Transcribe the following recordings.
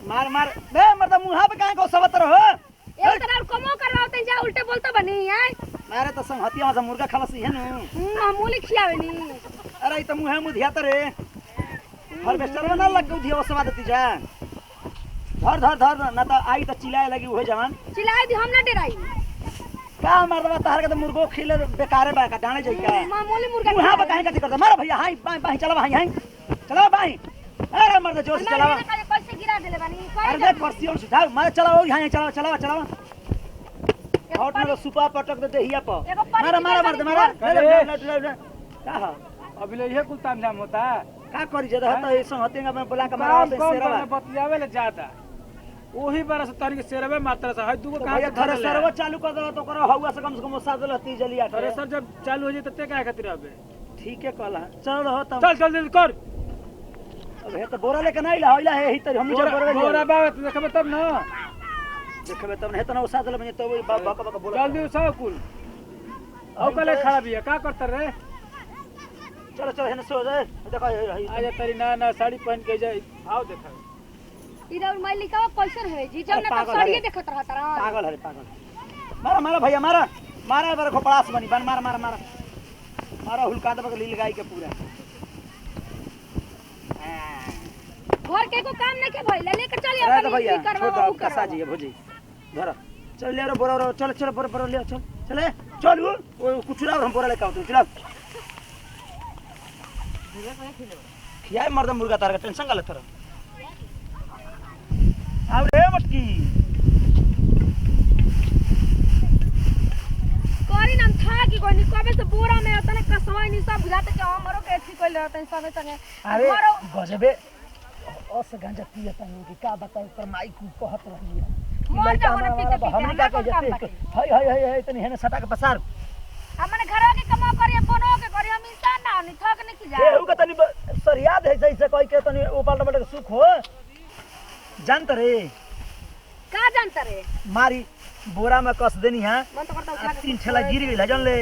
मार मार बे मर्दा मुंहा पे काहे को सबत रहो एक तरह कमो कर रहा होते जा उल्टे बोलता बनी है मारे तो संगतिया से मुर्गा खलसी है न मामूली खियावे नी अरे त मुंहे मुधिया त रे हार्वेस्टर में ना लग गई दियो सवा देती जा धर धर धर ना त आई त चिल्लाए लगी हो जवान चिल्लाए दी हम ना डराई का मर्दवा तहर के त मुर्गो खिले बेकारे बा का डाणे जाई का मामूली मुर्गा मुंहा पे काहे करता मार भैया हाय बाई बाई चला भाई हाय चला भाई अरे मर्द जोर से चलावा कैसे गिरा देले बानी अरे देख पर्सियों सुधा मार चलाओ यहाँ चलाओ चलाओ चलाओ हॉट में सुपा पटक देते हिया पर मारा मारा मर्द मारा का है अभी ले ये कुल तामझाम होता है का करी जे रहत है संहतिया में बुला के मारा काम कौन शेरवा बतियावे ले जाता ओही बार से तनी के शेरवे मारता है दुगो कहां भैया थरे सर्व चालू कर दो तो करो हौवा से कम साथ लती जलिया अरे सर जब चालू हो जाए तो ते का खातिर अबे ठीक है कहला चल रहो तब चल चल जल्दी कर अब हे तो बोरा लेके नहीं ला होइला है ही तो हम जब बोरा बावे तो देखबे तब ना देखबे तब नहीं तो ना साथ ले तो वही बाबा का बोला जल्दी उठाओ कुल औ कले खड़ा भी है का करता रे चलो चलो हेने सो जाए देखो आजा तेरी ना साड़ी पहन के जाई आओ देखा इधर मैं लिखा कैसन है जी जब ना तब साड़िए देखत रहत रहा पागल है पागल मारा मारा भैया मारा मारा बार खोपड़ास बनी बन मार मार मार मारा हुलका दबा के लील गाय के पूरा घर के को काम नहीं के भइला लेके चलिए अरे तो अपन भैया करवा छोड़ दो कसा जी भोजी धर चल ले रे बोरा चल चल बोरा ले चल चले चल वो कुछ ना हम बोरा लेके आओ चल खियाए मर्द मुर्गा तार का टेंशन का ले थरा अब रे मटकी करी नाम था कि कोनी कबे से बोरा में उतने कसवाई नहीं सब बुझाते कि हमरो के ठीक कइले रहते संगे संगे अरे गजबे ओस गांजा पिए तनी कि का बताओ पर माई को कहत रही है मर जाओ पीते हम का कहते हाय हाय हाय तनी हेने सटा के पसार हमने घरवा के कमा करिए बनो के करिए हम इंसान ना नहीं थक नहीं की ए उ का तनी सरियाद है जैसे कोई के तनी ऊपर टमाटर के सुख हो जानत रे का जानता रे मारी बोरा में कस देनी है मन तो करता उठा के तीन ठेला गिर गई जन ले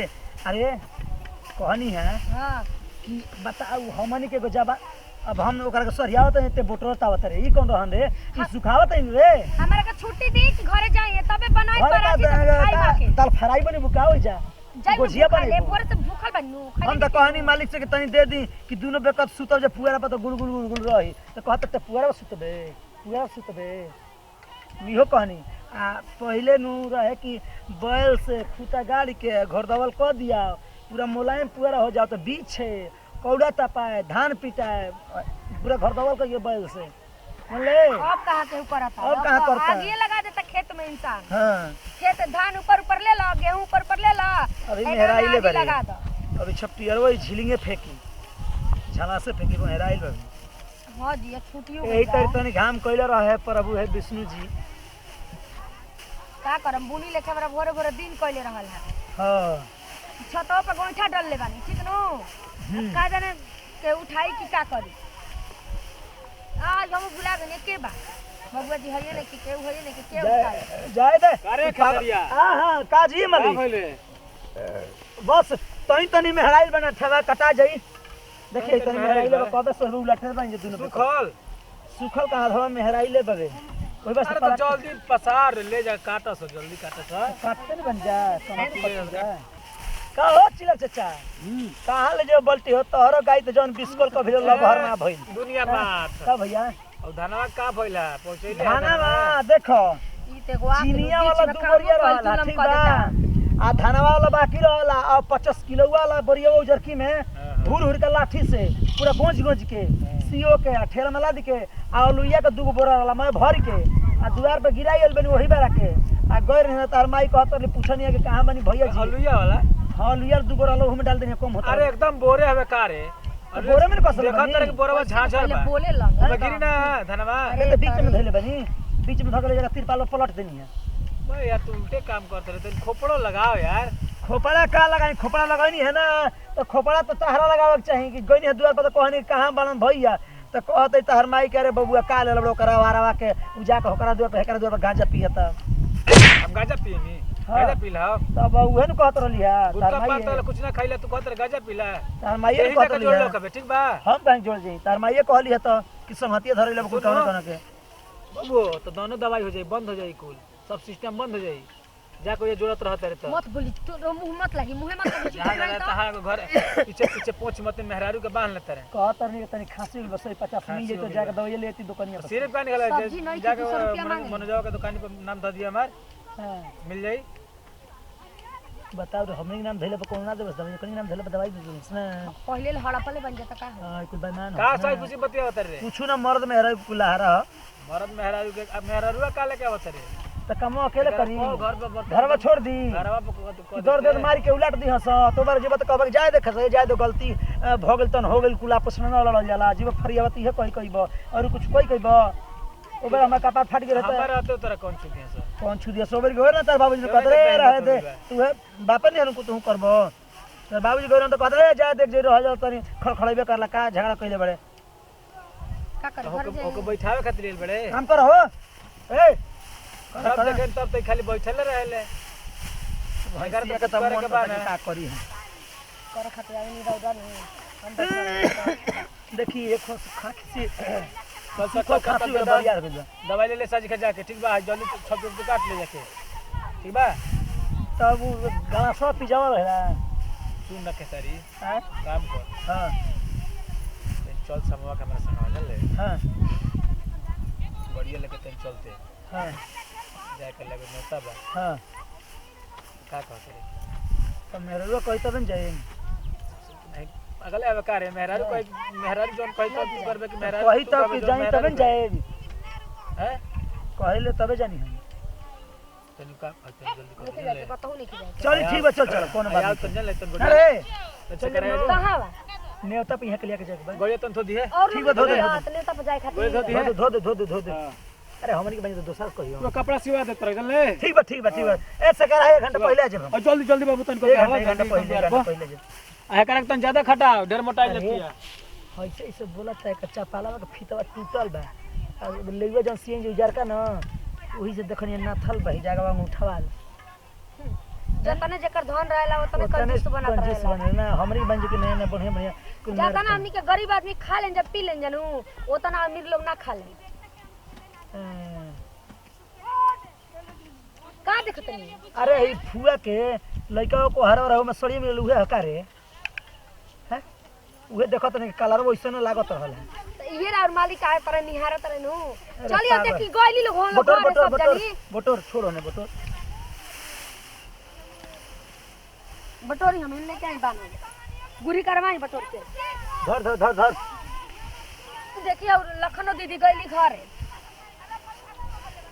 अरे कहनी है हां कि बताओ हमनी के जब अब हम ओकरा के सरियावत है ते बोटरता होत रे ई कौन रहन रे ई सुखावत है रे हमरा के छुट्टी दी कि घरे जाइए तबे बनाई पड़ा कि खाई बाके तल फ्राई बने बुकाओ जा गोजिया बने ले भोर से भूखल बनू हम तो कहनी मालिक से कि तनी दे दी कि दोनों बेकत सुतब जे पुआरा पर तो गुल गुल गुल गुल रही तो कहत ते पुआरा सुतबे इहो कहनी आ पहले नु रहे कि बैल से खूटा गाड़ी के घर दवल कर दिया पूरा मुलायम पुआरा हो जाओ तो बीच है कौड़ा तपाए धान पिटाए पूरा घर दवल कर बैल से ले अब कहां के ऊपर आता अब कहां करता आगे लगा देता खेत में इंसान हां खेत धान ऊपर ऊपर ले ला गेहूं ऊपर ऊपर ले ला अभी मेहराई ले बरे लगा दो अभी छपटियर वही झिलिंगे फेंकी झाला से फेंकी मेहराई बरे हां जी छुट्टियो यही तर तनी घाम कइले रहे प्रभु है विष्णु जी का करम बुनी लेके बरा भोरे भोरे दिन कइले रहल है हां छतो पे गोइठा डाल ले बानी ठीक नु का जाने के उठाई कि का करी आज हम बुला गने के बा भगवा जी हरिये ने कि के हरिये ने कि के उठाई जाए दे अरे खतरिया हां काजी मली भइले बस तनी तनी मेहराई बना ठगा कटा जाई देखिए तनी मेहराई ले कबे सरू लठे बन जे दुनु सुखल का आधवा मेहराई ले बगे ओइ बस अरे तो जल्दी पसार ले जा काटा सो जल्दी काटा सो काटते न बन जा कमत पड़ जा का हो चिला चाचा कहां ले जो बल्टी हो तोहरो गाय त जौन बिस्कुल का भिल लबहर ना भइल दुनिया बात का भैया और धनवा का भइला पहुंचैले धानवा देखो ई ते गो चीनिया वाला दुबरिया रहला ठीक बा आ धानवा वाला बाकी रहला आ 50 किलो वाला बरिया उजरकी में हुर हुर के लाठी से पूरा गोंज के सीओ के ठेला में लाद के आ लुइया के दुगो बोरा रहला मैं भर के आ दुआर पे गिराइल बनी वही बेरा के आ गइर न तार माई कहत ले पूछनिया के कहां बनी भैया जी हलुइया वाला हां लुइया दुगो रहला ओह में डाल देने कम होता अरे एकदम बोरे हवे का रे बोरे में कसम देखत रे बोरवा झाझल बा बोले लग गिरी ना धनवा अरे तो बीच में धइले बनी बीच में धकले जगह तिरपाल पलट देनी है भाई यार तू उल्टे काम करत रे तू खोपड़ो लगाओ यार खोपड़ा का लगाई खोपड़ा लगानी है ना तो खोपड़ा तो तहरा लगावे के चाहिए कि गइनी है दुआर पर तो कहनी कहां बनन भैया तो कहते तहर माई करे बबुआ का ले लबड़ो करावा के उजा के होकरा दुआर पे हेकरा दुआर पर गांजा पियता हम गांजा पियनी गांजा पीला तब उहे न कहत रहली है गुटका पाता कुछ ना खाइला तू कहत रे गांजा पीला तहर माई यही कहत जगह रहली जोड़ लो है कबे ठीक बा हम बैंक जोड़ जी तहर माई कहली है तो कि संगतिया धरे ले कुछ कहना के वो तो दोनों दवाई हो जाई, बंद हो जाई, कुल सब सिस्टम बंद हो जाई। जाको ये जरूरत रहता रे तो मत बोली तो मुंह मत लगी, मुंह मत लगी जहाँ रहता है घर पीछे पीछे पोंछ मत मेहरारू के बांध लेते रहे। कहतर नहीं तनी खांसी बस 50 मिल जाए तो जाके दवाई लेती दुकानिया पर। सिर्फ पानी खा सब्जी नहीं थी, 200 रुपया जाके मांगे। मनोजावा के दुकान पर नाम धर दिया हमार, हां मिल जाई। बताओ रे हमरे के नाम धइले पर कोना देबस दवाई कनी नाम धइले पर दवाई देबस ना। पहिले हड़पले बन जाता का। हां कोई बेईमान हो का सही खुशी बतिया होता रे। पूछू ना मर्द मेहरा कुलाहरा मरद मेहरारू के अब मेहरारू का लेके होता रे। त कमो अकेले करी घर पर घर में छोड़ दी घरवा पर दर दर मार के उलट दी हस तो बार जीव त कहब जाय देख से जाय दो गलती भ गेल तन हो गेल कुला प्रश्न न लड़ल जाला जीव फरियावती है कहि कहिब और कुछ कोई कहिब ओ बेर हमरा कपार फाट गेल हमारे रहता रहते तोरा कौन चुके हैं सर। कौन छु दिया सोबर गोर ना तार बाबूजी कहत रे रहे दे तू है बापे ने हमको तू करबो तार बाबूजी गोर तो कहत रे जाय देख जे रह जा तनी खड़खड़ाइबे करला का झगड़ा कइले बड़े का कर घर जे ओके बैठावे खातिर लेल बड़े काम कर हो ए सब देखे तब तो खाली बैठले रहेले। घर पे के त मन का करी हम कर खातिर आवे नहीं रौदा नहीं हम देखी एक खांसी कल को खांसी में दवाई आ गइल दवाई ले ले साजी खा जाके ठीक बा, जल्दी सब दूर काट ले जाके ठीक बा। तब वो गाना सब पिजावा रहेला सुन न केसरी हां काम कर, हां चल समवा कैमरा संग ले हां बढ़िया लेके तन चलते हां जाके लगे नेता बा हां का कहते रे। तो मेरे लो कोई तो बन जाए नहीं अगले अब का रे मेहरारू कोई मेहरारू जोन कोई तो तू करबे कि मेहरारू कोई तो कि जाई तब बन जाए हैं कहले तबे जानी हम तनी का जल्दी नहीं कर जाते ले बताओ नहीं जाते चल ठीक बा चल चल कोनो यार बात तो ले तन नहीं अरे अच्छा करे कहां बा नेवता पे यहाँ के लेके जाके गोड़े तन थो दिए और ठीक बा, धो दे, इतने तब जाए गोड़े धो खातिर दिए धो दे अरे हमनी के बनी तो दोसर कहियो तो कपड़ा सिवा दे तोरा ले ठीक बा ऐसे कर 1 घंटा पहले आ जाब और जल्दी जल्दी बाबू तन को 1 घंटा पहले जा आ करक तन ज्यादा खटाओ ढेर मोटाई अरे, लेतिया ऐसे ऐसे बोलत है कच्चा पाला का फीतवा टूटल बा अब लेवा जन सीएन जो उजार का ना वही से देखनी ना थल बही जागा में उठावाल जतने जेकर धन रहेला ओतने कंजूस बनत रहेला ना हमरी बन जो कि नया बढ़िया ज्यादा ना हमनी के गरीब आदमी खा लेन जब पी लेन जानू ओतना अमीर लोग ना खा ले का देखतनी अरे ई फुआ के लइका को हरा रहो में सड़ी में उहे हकारे हैं उहे देखत नहीं कलर वैसे न लागत रहल ये और मालिक आए पर निहारत रहे नु चलिए देखी गोइली लोग होन लोग बटोर सब बटोर जानी बटोर छोड़ो ने बटोर बटोरी हम इनने क्या बानो गुरी करवाई बटोर के धर देखिए और लखनो दीदी गईली घरे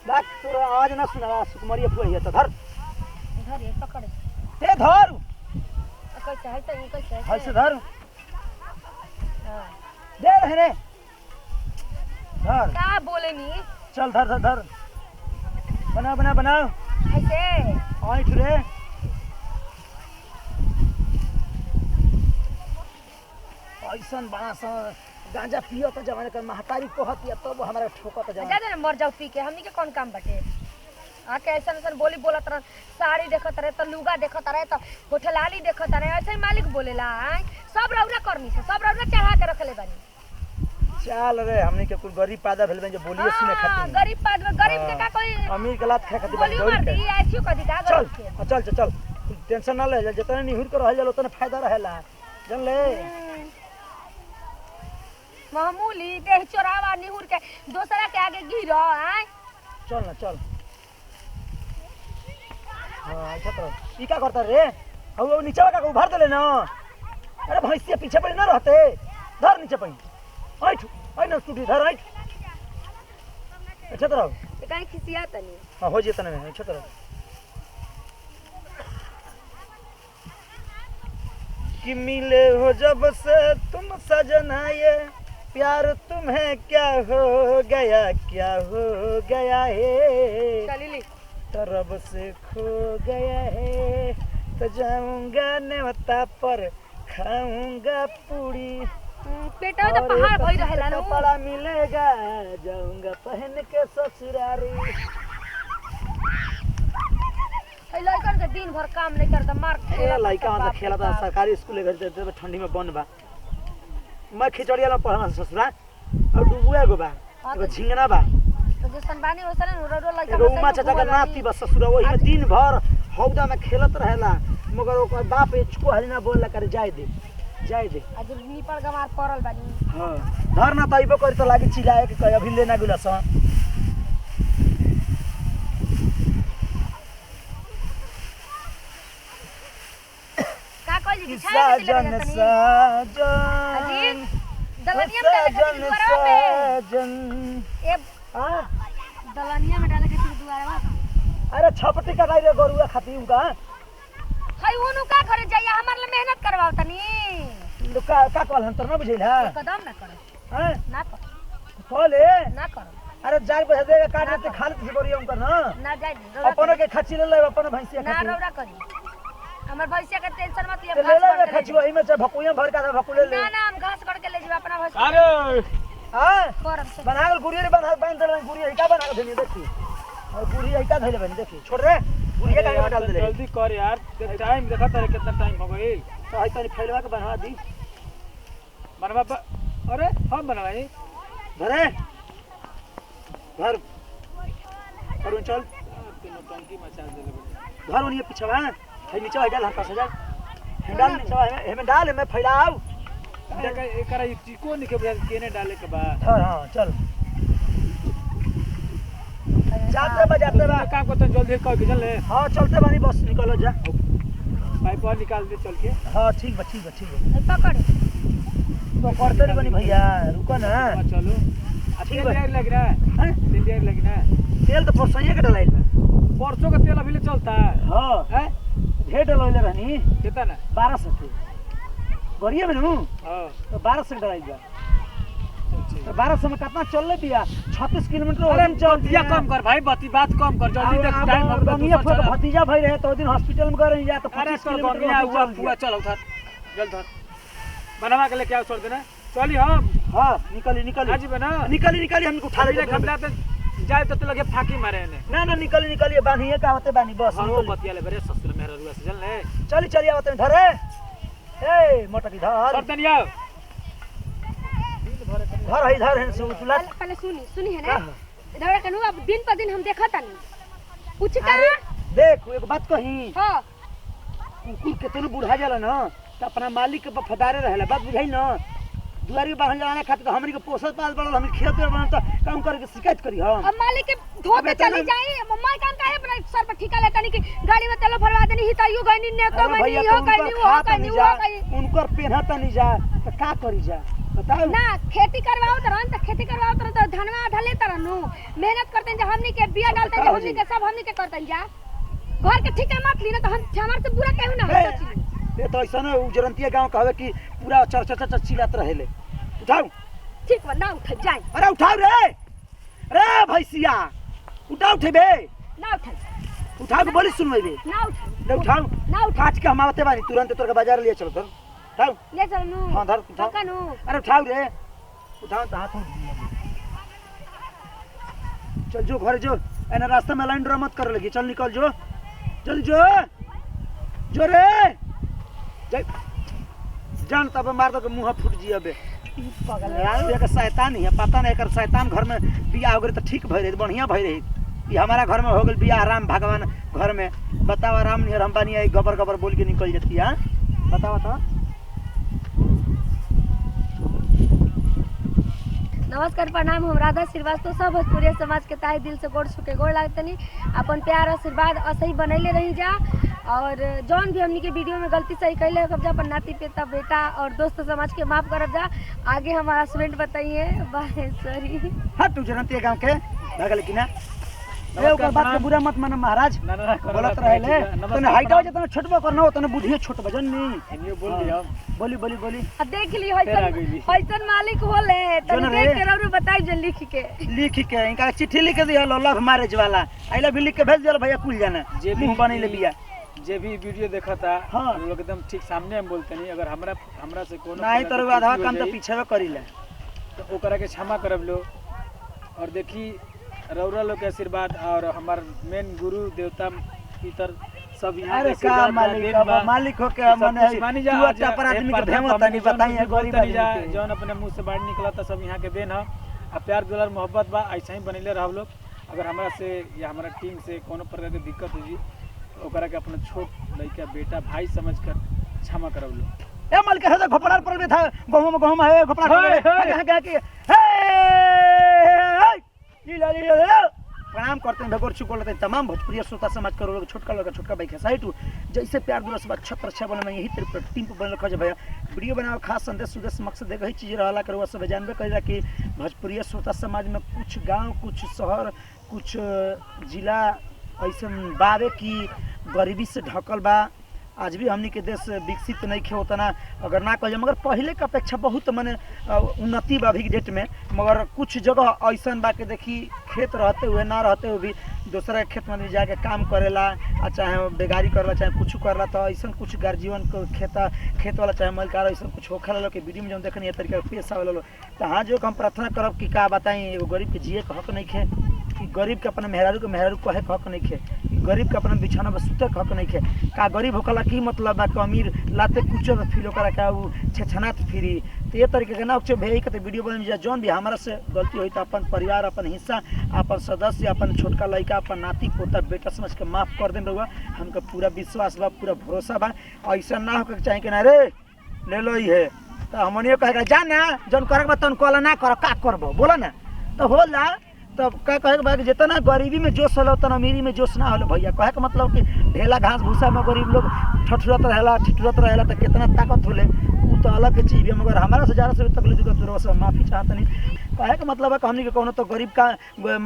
बात तोरा आज ना सुना सुकुमारी फुआ है तो धर इधर ये पकड़े ए धर कैसे है तो कैसे है ऐसे धर हां दे रहे रे धर का बोले नी चल धर बना ऐसे आइठ रे ऐसन बड़ा सा गांजा पियो तो जमाने कर महतारी कहत या तब हमारा ठोकत जमाने ज्यादा ना मर जाओ पी के हमनी के कौन काम बटे आके ऐसा बोली बोलत रह साड़ी देखत रहे तो लुगा देखत रहे तो होठलाली देखत रहे ऐसे ही मालिक बोलेला आय सब रौना करनी से सब रौना चढ़ा के रखले बानी चल रे हमनी के कुल गरीब पैदा भेल बन जो बोलिए सुने खातिर गरीब पाद में गरीब के का कोई अमीर के लात खाए खातिर बोली दौड़ी मार के दी ऐसी कदी का चल गरीब के चल टेंशन ना ले जितना निहुर के रहल उतना फायदा रहेला जान ले मामूली देह चोरावा निहुर के दूसरा के आगे गिरो आय चल ना चल हां अच्छा तो ई का करता रे अब नीचे का उभार देले ना अरे भैंसिया पीछे पड़ी ना रहते धर नीचे पड़ी आई ना स्कूटी धर आई अच्छा तो ये काहे खिसिया तनी हां हो जेता ना अच्छा तो कि मिले हो जब से तुम सजना ये प्यार तुम्हें क्या हो गया है चली ली तरब से खो गया है तो जाऊंगा नेवता पर खाऊंगा पूरी पेटवा तो पहाड़ भई रहेला नु कपड़ा मिलेगा जाऊंगा पहन के ससुरारी ए लइकन के दिन भर काम नहीं करता मार ए लइका मतलब खेला था सरकारी स्कूल घर जब ठंडी में बंद बा मैं खिचड़िया में पढ़ना ससुरा और डुबुआ गो बा एगो झिंगना बा तो जैसन बानी वैसन रो लइका एगो उमा चाचा के नाती बस ससुर वही में दिन भर हौदा में खेलत रहेला मगर ओकर बाप इचको हली ना बोलला करे जाय दे आज निपल गमार पड़ल बानी हां धर ना तइबो करी तो लागी चिल्लाए कि कहीं अभी लेना गुला स का कहली कि साजन साजन दलनिया में डाले खातिर दुआरा पे ए हां दलनिया में डाले खातिर दुआरा अरे छपटी कटाई रे गरुआ खाती उनका हई ओनु का करे जाइए हमार ले मेहनत करवाओ तनी का कहल हम तो ना बुझिल है कदम ना करे हैं ना कर खोले ना कर अरे जाग बजा देगा काट के खाली से बोरिया उनका ना ना जाई अपन के खची ले ले अपन भैंसिया ना खाती रौरा करी हमर भैंसिया के टेंशन मत लिया ले ले खची वही में से भकुइया भर का भकुले ले ना ना हम घास काट के ले जीवा अपना भैंसिया अरे हां करब से बना के गुड़िया रे बना बांध दे गुड़िया का बना के देनी देखी और गुड़िया का धइले बनी देखी छोड़ रे गुड़िया का में डाल दे जल्दी कर यार टाइम देखा तारे कितना टाइम हो गई तो हई तनी फैलवा के बनवा दी बनवा अरे हम बनवाई धरे घर और चल तीनों टंकी मचा देले घर उन्हीं पिछवा है नीचे है डाल हल्का से जा डाल नीचे है में डाल में फैलाओ देखा एकरा चिको निके बुझा केने डाले के बाद हां चल जाते बजाते बा काम को तो जल्दी कर के चल ले हां चलते बानी बस निकलो जा पाइप और निकाल दे चल के हां ठीक बा पकड़ तो करते नहीं बनी भैया रुको ना चलो ठीक तेल बा लग रहा है हैं? तेल लग रहा है तेल तो परसों के डलाइल बा परसों का तेल अभी ले चलता है हां हैं ढेर डलाइल रहनी कितना 1200 के गरिया में नु हां तो 1200 डलाइल बा तो 1200 में कितना चल ले दिया 36 किलोमीटर अरे दिन चल दिया कम कर भाई बात कम कर जल्दी देख टाइम हो गमिया गया फिर भतीजा भाई रहे तो दिन हॉस्पिटल में गए जा तो अरे 25 तो किलोमीटर गमिया हुआ पूरा चल उधर जल्द धर बनवा के लेके आओ छोड़ देना चली हम हां निकली आज बना निकली हमको उठा ले घबरा तो जाए तो लगे फाकी मारे ने ना निकली बांधिए का होते बानी बस हम बतिया ले बरे ससुर मेरा रुआ से चल ले चली आवते धरे ए मोटकी धर बर्तन आओ घर है इधर है सुला पहले सुनी है ना रौरा कनु अब दिन पर दिन हम देखत नहीं पूछ का अरे देख एक बात कही हां कुल केतनो बुढ़ा जाला ना तो अपना मालिक के वफादार रहेला बात बुझाई ना दुआरी बाहर जाने खातिर हमनी के पोसत पाल बड़ल हम खेत में बना तो काम करके शिकायत करी हम अब मालिक के धोते चली जाई मम्मा काम काहे अपना सर पर ठिका लेता नहीं कि गाड़ी में तेल भरवा देनी हिताइयो गईनी ने तो गईनी हो गईनी वो गईनी वो गईनी उनकर पेनहत नहीं जा तो का करी जा बताओ ना खेती करवाओ तो धनवा आधा लेता रहनु मेहनत करते हैं हमनी के बिया डालते हैं हमनी के सब हमनी के करते हैं जा घर के ठिका मत ली ना तो हम हमार से बुरा कहू ना सोची ये तो ऐसा ना उजरंतिया गांव कहवे कि पूरा चर्चा चिल्लात रहेले उठाओ ठीक बा ना उठ जाए अरे उठाओ रे भैसिया उठाओ उठेबे ना उठाओ के बोली सुनबे ना उठाओ ना उठ काट के हम आवते बानी तुरंत तोर के बाजार लिए चलो धर उठाओ ले चलनु हां धर उठाओ कनु अरे उठाओ रे उठाओ तो हाथ चल जो घर जो एना रास्ता में लाइन ड्रा मत कर लगी चल निकल जो जल्दी जो रे जान तब मार दो के मुंह फूट जिया बे पागल है के शैतान है पता नहीं कर शैतान घर में बियाह हो गई तो ठीक भई रही बढ़िया भई रही ये हमारा घर में हो गई बियाह राम भगवान घर में बताओ राम नहीं हम बानी आई गबर बोल के निकल जाती है बताओ नमस्कार प्रणाम हम राधा श्रीवास्तव सब भोजपुरी समाज के ताहे दिल से गोड़ छुके गोड़ लागतनी अपन प्यार आशीर्वाद असही बनैले रही जा और जौन भी हमनी के वीडियो में गलती सही कैले कब जा अपन नाती पेता बेटा और दोस्त समाज के माफ करब जा आगे हमारा हस्बैंड बताइए बाय सॉरी हट तू जनती गांव के भागल कि ना ए ओकर बात के बुरा मत मानो महाराज ना बोलत रहले तने हाइटवा जतना छोटबो करनो तने बुधिए छोट बजन नी एनियो बोल दिया बोली अब देख ली हइसन मालिक होले तनी देख के रौरू बताई जे लिख के इनका चिट्ठी लिख के दिया लव मैरिज वाला आइला भी लिख के भेज दिया भैया कुल जाना मुंह बनैले बिया जे भी वीडियो देखा था हाँ। लोग एकदम ठीक सामने हम बोलते नहीं अगर हमरा से कोनो नहीं तो आधा काम तो पीछे में करिले तो ओकरा के क्षमा करब लो और देखी रौरा लोग के आशीर्वाद और हमार मेन गुरु देवता पितर सब यहाँ अरे का मालिक हो के माने तू अच्छा पर आदमी के भेमत नहीं बताइए गरीब आदमी जौन अपने मुंह से बाहर निकला था सब यहाँ के देन है आ प्यार दुलार मोहब्बत बा ऐसा ही बनैले रह लोग। अगर हमारा से या हमारा टीम से कोनो प्रकार के दिक्कत होगी तो ओकरा के अपना छोट लड़का बेटा भाई समझ कर क्षमा करब लोग। ए मल के है घोपड़ार पर में था गहूं है घोपड़ा हे, है के हे ई ला प्रणाम करते हैं भगोर चुकोल लेते हैं तमाम भोजपुरी श्रोता समाज करो लोग छोटका भाई खेसाई टू जैसे प्यार दुला से छत्र छे बने में यही टीम पर बनल खज भैया वीडियो बनाओ खास संदेश उद्देश्य मकसद देखो ही चीज रहला करो सब जानबे करेला कि भोजपुरी श्रोता समाज में कुछ गांव कुछ शहर कुछ जिला ऐसे बावे की गरीबी से ढकल बा। आज भी हमनी के देश विकसित नहीं खे होता ना अगर ना कहिए मगर पहले के अपेक्षा बहुत माने उन्नति बा अभी के डेट में। मगर कुछ जगह ऐसा बा के देखी खेत रहते हुए ना रहते हुए भी दूसरा खेत में जाके काम करेला आ चाहे बेगारी करेला चाहे कुछ करेला तो ऐसा कुछ गार्जियन को खेत वाला चाहे मलकार ऐसा कुछ होखे लो कि वीडियो में जो देखनी तरीका पेश आवे लो तो हाँ जो हम प्रार्थना करब कि का बताई एगो गरीब के जिए के हक नहीं खे कि गरीब के अपना मेहरारू कहे के हक नहीं खे गरीब के अपना बिछाना पर सुते के हक नहीं खे का गरीब होकला की मतलब बा अमीर लाते कुछ फील करा का उ छछनात फिरी तो ये तरीके के ना उच्च भेई के वीडियो बन जा जौन भी हमारा से गलती हुई तो अपन परिवार अपन हिस्सा अपन सदस्य अपन छोटका लड़का अपन नाती पोता बेटा समझ के माफ कर दें रहुआ हमको पूरा विश्वास बा पूरा भरोसा बा ऐसा ना होकर चाहे कि ना रे ले लो ही है तो हमनियो कहेगा जाना जौन करे बा तन कहला ना कर का करबो बोला ना तो होला तब का कहे के जितना गरीबी में जोश होला उतना अमीरी में जोश ना होला भैया कहे के मतलब कि ढेला घास भूसा में गरीब लोग ठठुरत रहेला तो कितना ताकत होले उ तो अलग चीज है। मगर हमारा से ज़्यादा से तकलीफ दिक्कत सब माफ़ी चाहता नहीं कहे के मतलब है कि हमनी के कोनो तो गरीब का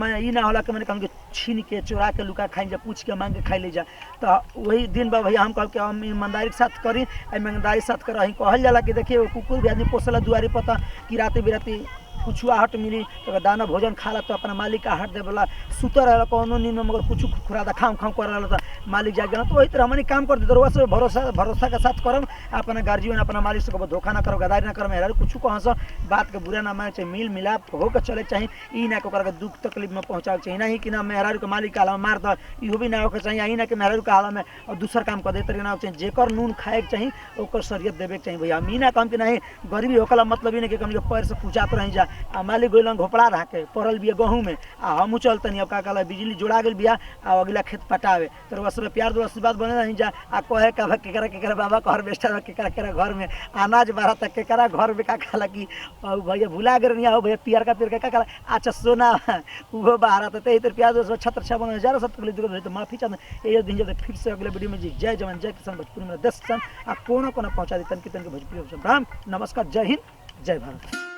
मैं ई ना होला कि मैंने कहूँ कि छीन के चोरा के लुका खाई जा पूछ के मांग के खाई ले जा तो वही दिन बा भैया हम कह के हम ईमानदारी के साथ करी ईमानदारी के साथ कर कहल जाला कि देखिए कुकुर भी आदमी पोसला दुआरी पता कि राती बिराती कुछ आहट मिली तो दाना भोजन खाला तो अपना मालिक का आहट दे बोला सुतर रहा कोनो नींद में मगर कुछ खुरादा खाम कर रहा था मालिक जाग गया तो वही तरह हमने काम कर दे से भरोसा के साथ करम अपना गार्जियन अपना मालिक से धोखा ना करो गदारी ना करो मेहरा कुछ कहाँ से बात के बुरा ना माने चाहिए मिल मिलाप होकर चले चाहिए ई ना के दुख तकलीफ में पहुँचावे चाहिए नहीं कि ना मेहरा के मालिक के हाल में मार दो इहो भी ना होकर चाहिए ई ना कि मेहरा के हाल में और दूसर काम कर देते ना चाहिए जेकर नून खाए के चाहिए ओकर शरीयत देवे के चाहिए भैया हम ई ना काम कि नहीं गरीबी होकला मतलब ही नहीं कि हमने पैर से पूछात रही जा आ मालिक गोलन घोपड़ा रह के पड़ल बिया गहूँ में आ हम चलतनी अब का कहला बिजली जोड़ा गेल बिया आ अगला खेत पटावे तो वह सब प्यार दोस्त बात बने रही जा आ कहे का केकरा बाबा का हार्वेस्टर केकरा घर में अनाज बारह तक केकरा घर में का कहला कि भैया भुला गए नहीं हो भैया पियर का का कहला अच्छा सोना वो बारह तो इधर प्यार दोस्त छत्र छः बने ज़्यादा सब तकलीफ तो माफी चाहते ये दिन जब फिर से अगले वीडियो में जी जय जवान जय किसान भोजपुरी में 10 सन आ कोना पहुँचा दी तन की भोजपुरी राम नमस्कार जय हिंद जय भारत।